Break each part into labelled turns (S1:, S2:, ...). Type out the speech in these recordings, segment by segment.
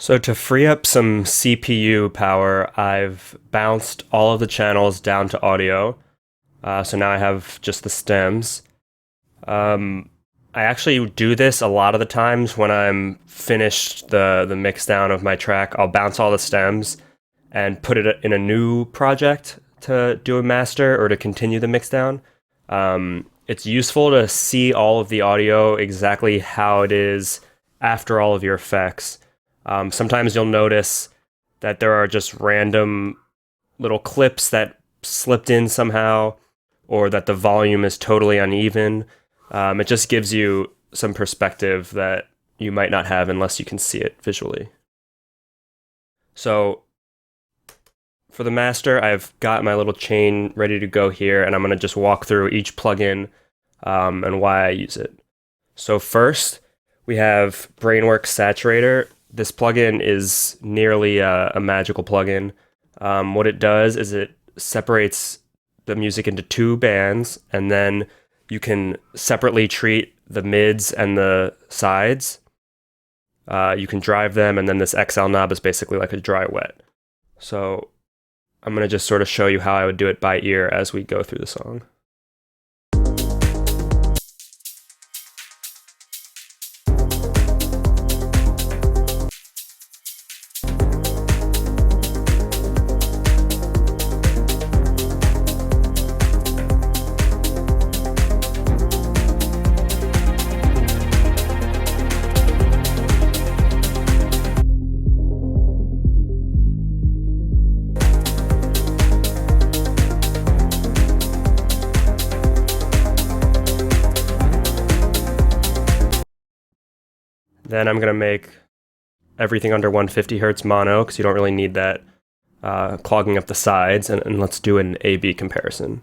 S1: So to free up some CPU power, I've bounced all of the channels down to audio. So now I have just the stems. Um, I actually do this a lot of the times when I'm finished the mix down of my track. I'll bounce all the stems and put it in a new project to do a master or to continue the mix down. It's useful to see all of the audio exactly how it is after all of your effects. Sometimes you'll notice that there are just random little clips that slipped in somehow, or that the volume is totally uneven. It just gives you some perspective that you might not have unless you can see it visually. So for the master, I've got my little chain ready to go here, and I'm going to just walk through each plugin and why I use it. So first, we have Brainworks Saturator. This plugin is nearly a magical plugin. What it does is it separates the music into two bands, and then you can separately treat the mids and the sides. You can drive them, and then this XL knob is basically like a dry wet. So I'm going to just sort of show you how I would do it by ear as we go through the song. Then I'm going to make everything under 150 hertz mono, because you don't really need that clogging up the sides, and let's do an A-B comparison.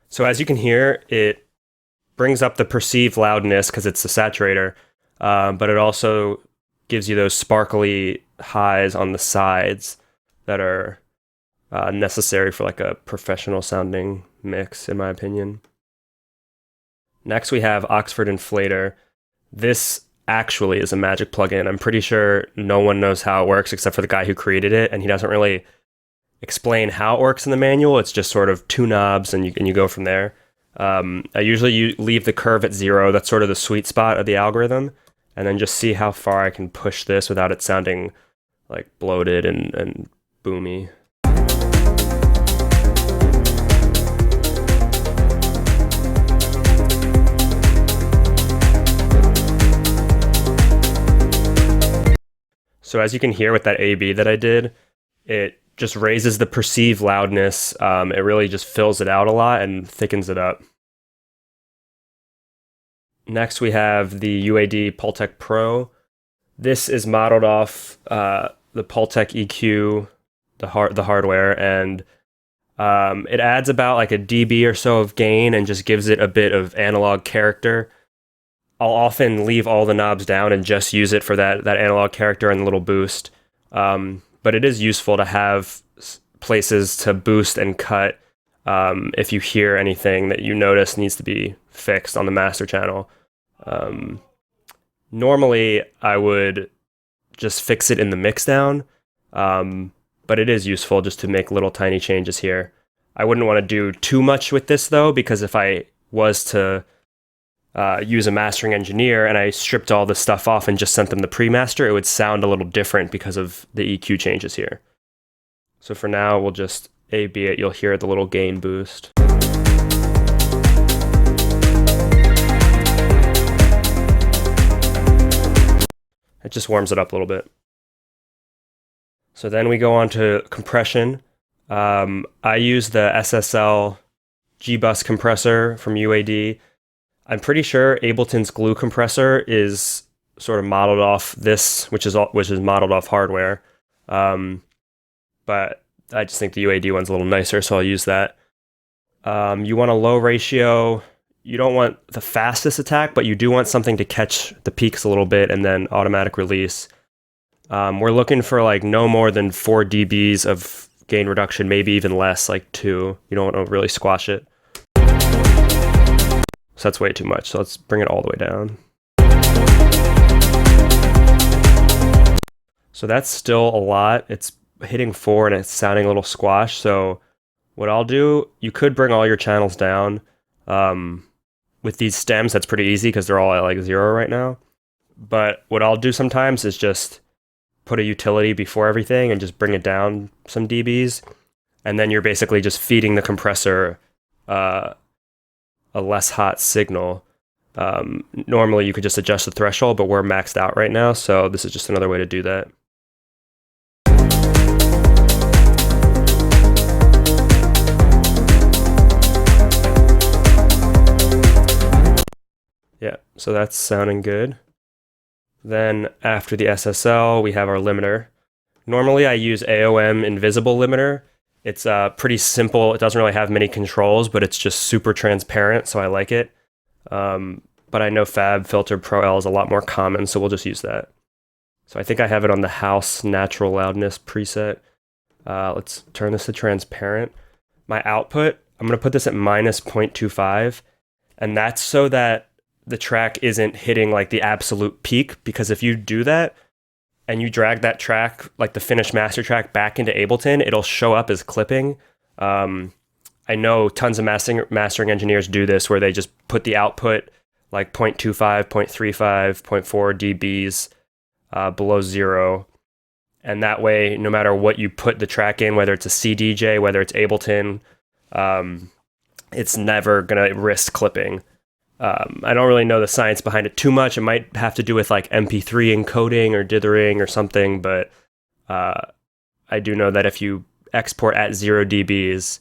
S1: So as you can hear, it brings up the perceived loudness because it's the saturator, but it also gives you those sparkly highs on the sides that are necessary for like a professional sounding mix, in my opinion. Next, we have Oxford Inflator. This actually is a magic plugin. I'm pretty sure no one knows how it works except for the guy who created it, and he doesn't really explain how it works in the manual. It's just sort of two knobs, and you go from there. I usually leave the curve at 0. That's sort of the sweet spot of the algorithm, and then just see how far I can push this without it sounding like bloated and boomy. So as you can hear with that A-B that I did, it just raises the perceived loudness. It really just fills it out a lot and thickens it up. Next, we have the UAD Pultec Pro. This is modeled off the Pultec EQ, the hardware, and it adds about like a dB or so of gain and just gives it a bit of analog character. I'll often leave all the knobs down and just use it for that analog character and the little boost. But it is useful to have places to boost and cut if you hear anything that you notice needs to be fixed on the master channel. Normally, I would just fix it in the mixdown, but it is useful just to make little tiny changes here. I wouldn't want to do too much with this though, because if I was to use a mastering engineer and I stripped all this stuff off and just sent them the pre-master, it would sound a little different because of the EQ changes here. So for now, we'll just A-B it. You'll hear the little gain boost. It just warms it up a little bit. So then we go on to compression. I use the SSL G-Bus compressor from UAD. I'm pretty sure Ableton's glue compressor is sort of modeled off this, which is modeled off hardware. But I just think the UAD one's a little nicer, so I'll use that. You want a low ratio. You don't want the fastest attack, but you do want something to catch the peaks a little bit and then automatic release. We're looking for like no more than 4 dBs of gain reduction, maybe even less, like 2. You don't want to really squash it. So that's way too much. So let's bring it all the way down. So that's still a lot. It's hitting 4 and it's sounding a little squash. So what I'll do, you could bring all your channels down. With these stems, that's pretty easy because they're all at like 0 right now. But what I'll do sometimes is just put a utility before everything and just bring it down some dBs. And then you're basically just feeding the compressor a less hot signal. Normally you could just adjust the threshold, but we're maxed out right now. So this is just another way to do that. Yeah, so that's sounding good. Then after the SSL, we have our limiter. Normally I use AOM Invisible Limiter. It's pretty simple. It doesn't really have many controls, but it's just super transparent, so I like it. But I know FabFilter Pro L is a lot more common, so we'll just use that. So I think I have it on the House Natural Loudness preset. Let's turn this to transparent. My output, I'm going to put this at minus 0.25, and that's so that the track isn't hitting like the absolute peak, because if you do that and you drag that track, like the finished master track, back into Ableton, it'll show up as clipping. I know tons of mastering engineers do this, where they just put the output like 0.25, 0.35, 0.4 dBs below 0. And that way, no matter what you put the track in, whether it's a CDJ, whether it's Ableton, it's never gonna risk clipping. I don't really know the science behind it too much. It might have to do with like MP3 encoding or dithering or something, but I do know that if you export at 0 dBs,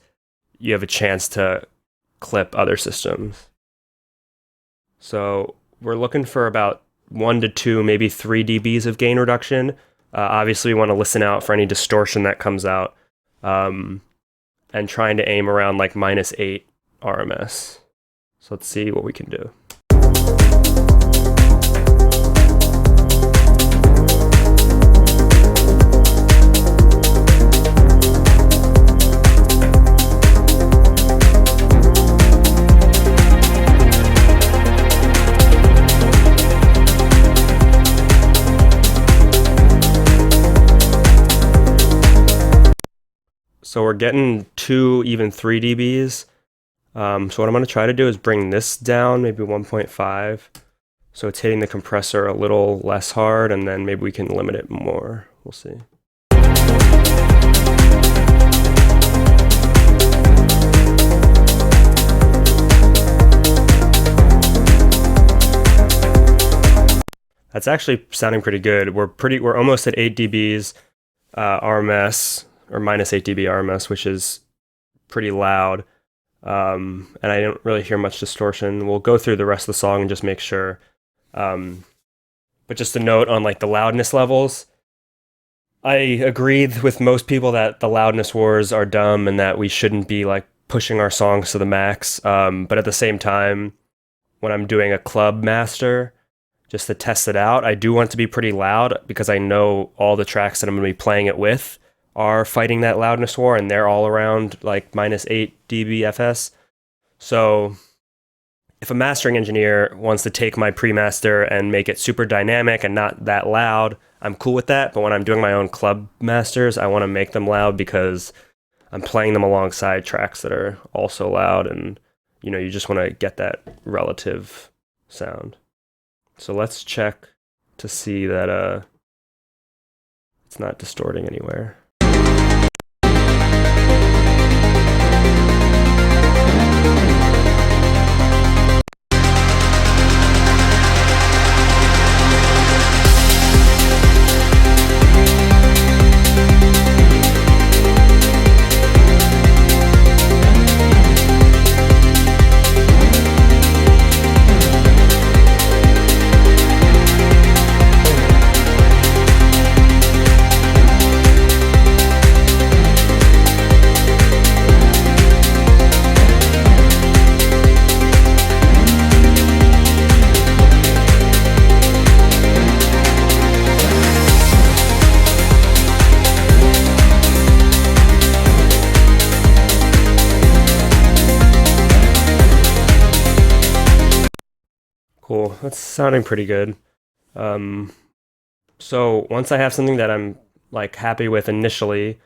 S1: you have a chance to clip other systems. So we're looking for about 1 to 2, maybe 3 dBs of gain reduction. Obviously, we want to listen out for any distortion that comes out, and trying to aim around like -8 RMS. So let's see what we can do. So we're getting 2, even 3 dBs. So what I'm going to try to do is bring this down, maybe 1.5. So it's hitting the compressor a little less hard, and then maybe we can limit it more. We'll see. That's actually sounding pretty good. We're almost at 8 dBs RMS, or -8 dB RMS, which is pretty loud. And I don't really hear much distortion. We'll go through the rest of the song and just make sure. But just a note on like the loudness levels. I agree with most people that the loudness wars are dumb and that we shouldn't be like pushing our songs to the max. But at the same time, when I'm doing a club master, just to test it out, I do want it to be pretty loud, because I know all the tracks that I'm going to be playing it with are fighting that loudness war, and they're all around like -8 dBFS. So if a mastering engineer wants to take my pre-master and make it super dynamic and not that loud, I'm cool with that. But when I'm doing my own club masters, I want to make them loud because I'm playing them alongside tracks that are also loud, and you know, you just want to get that relative sound. So let's check to see that it's not distorting anywhere. Cool. That's sounding pretty good. Um, so once I have something that I'm like happy with initially,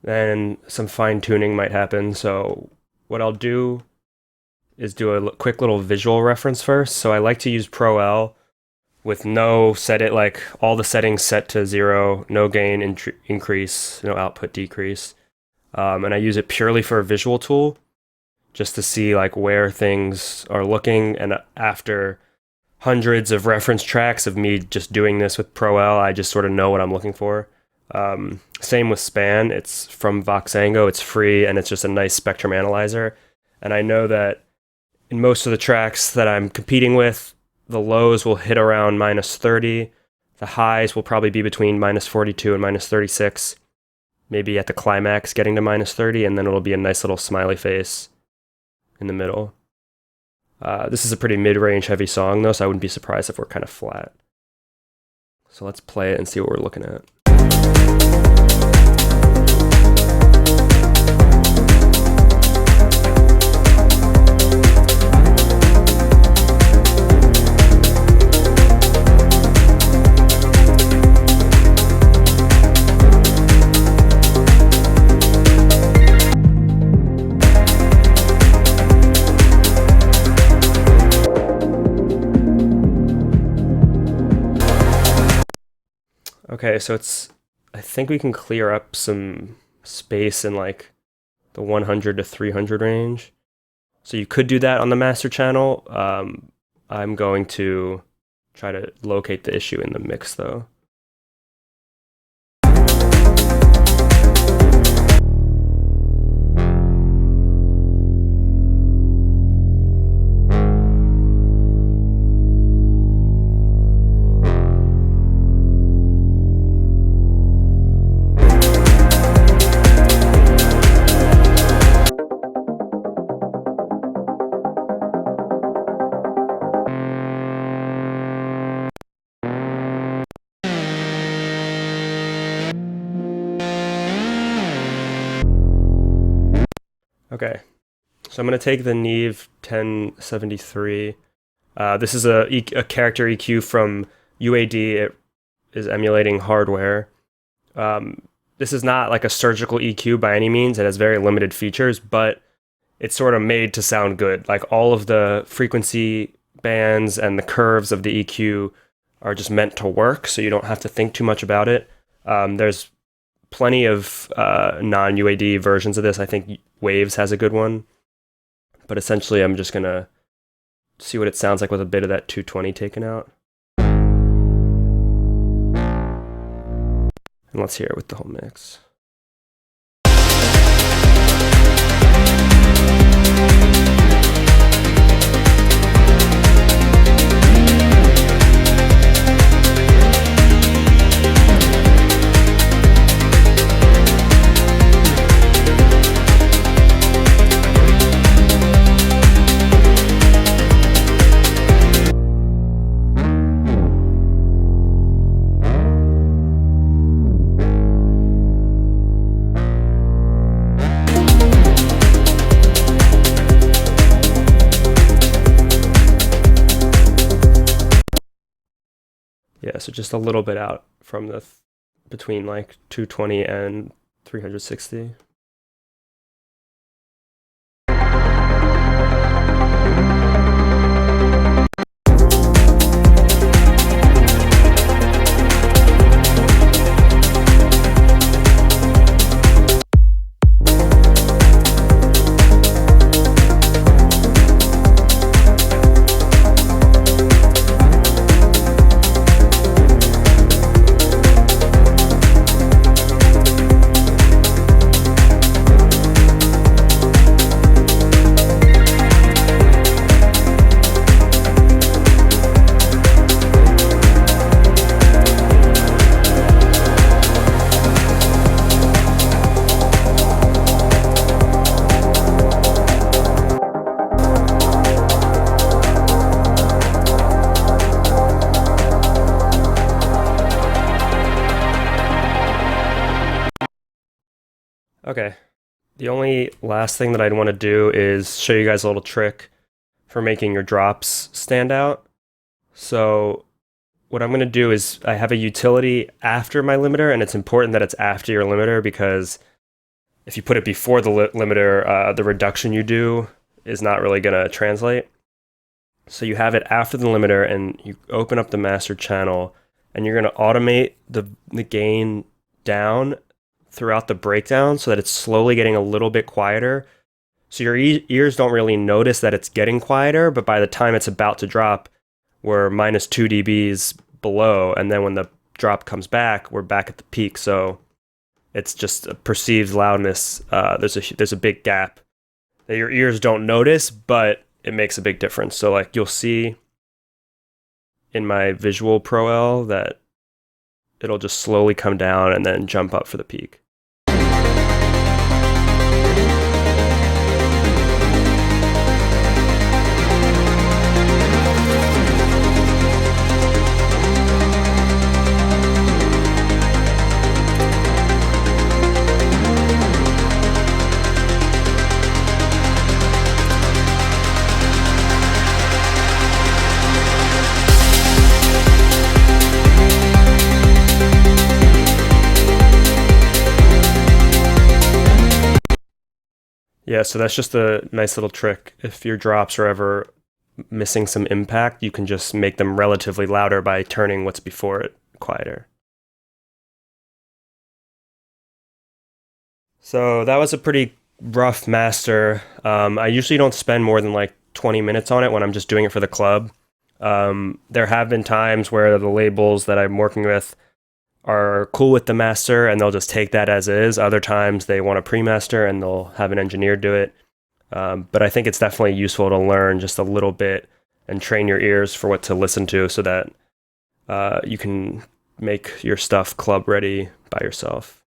S1: then some fine tuning might happen. So what I'll do is do a quick little visual reference first. So I like to use Pro L with no set it like all the settings set to 0, no gain increase, no output decrease. And I use it purely for a visual tool just to see like where things are looking. And after hundreds of reference tracks of me just doing this with Pro L, I just sort of know what I'm looking for. Same with Span. It's from Voxengo. It's free and it's just a nice spectrum analyzer. And I know that in most of the tracks that I'm competing with, the lows will hit around -30. The highs will probably be between -42 and -36. Maybe at the climax getting to -30, and then it'll be a nice little smiley face in the middle. This is a pretty mid-range heavy song though, so I wouldn't be surprised if we're kind of flat. So let's play it and see what we're looking at. Okay, so I think we can clear up some space in like the 100 to 300 range. So you could do that on the master channel. I'm going to try to locate the issue in the mix though. Okay, so I'm going to take the Neve 1073. This is a character EQ from UAD. It is emulating hardware. This is not like a surgical EQ by any means. It has very limited features, but it's sort of made to sound good. Like all of the frequency bands and the curves of the EQ are just meant to work, so you don't have to think too much about it. There's plenty of non-UAD versions of this. I think Waves has a good one. But essentially, I'm just going to see what it sounds like with a bit of that 220 taken out. And let's hear it with the whole mix. Yeah, so just a little bit out from the between like 220 and 360. Okay, the only last thing that I'd want to do is show you guys a little trick for making your drops stand out. So what I'm going to do is I have a utility after my limiter, and it's important that it's after your limiter because if you put it before the limiter, the reduction you do is not really going to translate. So you have it after the limiter, and you open up the master channel, and you're going to automate the gain down throughout the breakdown so that it's slowly getting a little bit quieter. So your ears don't really notice that it's getting quieter, but by the time it's about to drop, we're minus 2 dBs below, and then when the drop comes back, we're back at the peak. So it's just a perceived loudness. There's a big gap that your ears don't notice, but it makes a big difference. So like you'll see in my Visual Pro L that it'll just slowly come down and then jump up for the peak. Yeah, so that's just a nice little trick. If your drops are ever missing some impact, you can just make them relatively louder by turning what's before it quieter. So that was a pretty rough master. I usually don't spend more than like 20 minutes on it when I'm just doing it for the club. There have been times where the labels that I'm working with are cool with the master and they'll just take that as is. Other times they want a pre-master and they'll have an engineer do it. But I think it's definitely useful to learn just a little bit and train your ears for what to listen to so that you can make your stuff club ready by yourself.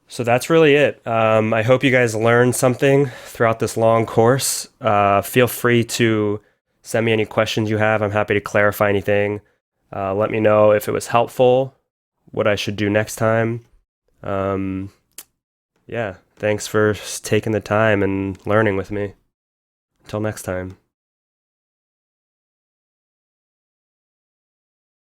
S1: So that's really it. I hope you guys learned something throughout this long course. Feel free to send me any questions you have. I'm happy to clarify anything. Let me know if it was helpful, what I should do next time. Yeah, thanks for taking the time and learning with me. Until next time.